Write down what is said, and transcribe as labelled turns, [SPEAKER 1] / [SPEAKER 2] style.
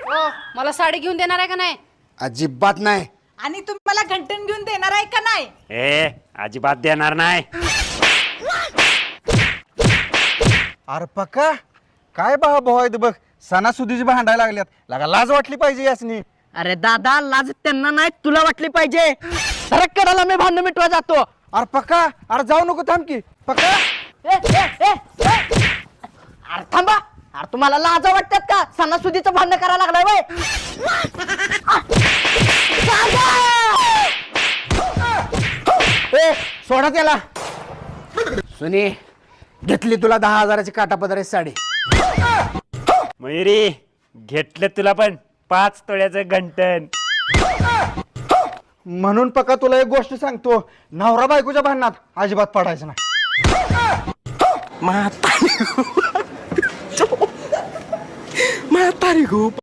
[SPEAKER 1] हो मला साडी घेऊन देणार आहे का नाही?
[SPEAKER 2] अजिबात नाही.
[SPEAKER 3] आणि तुम्ही मला घंटन घेऊन देणार आहे का नाही?
[SPEAKER 4] ए अजिबात देणार नाही.
[SPEAKER 2] अरे पक्का काय भाऊ आहेत बघ, सणासुदीची भांडायला लागल्यात. लागा लाज वाटली पाहिजे यासनी.
[SPEAKER 5] अरे दादा लाज त्यांना नाही तुला वाटली पाहिजे. सरक करायला मी भांडण मिटवा जातो.
[SPEAKER 2] अरे पक्का, अरे जाऊ नको, थांब की पक्का.
[SPEAKER 5] अरे थांबा. अरे तुम्हाला लाज वाटतात का? सणासुदीचं भांडण करायला लागलाय वय.
[SPEAKER 2] सोडा त्याला. सुनी घेतली तुला 10,000ची काटापदराची साडी.
[SPEAKER 4] मयुरी घेतलं तुला पण 5 तोळ्याचं घंटन.
[SPEAKER 2] म्हणून पक्का तुला एक गोष्ट सांगतो, नवरा बायकोच्या भांडणात अजिबात पडायचं नाही.
[SPEAKER 6] म्हातारी खूप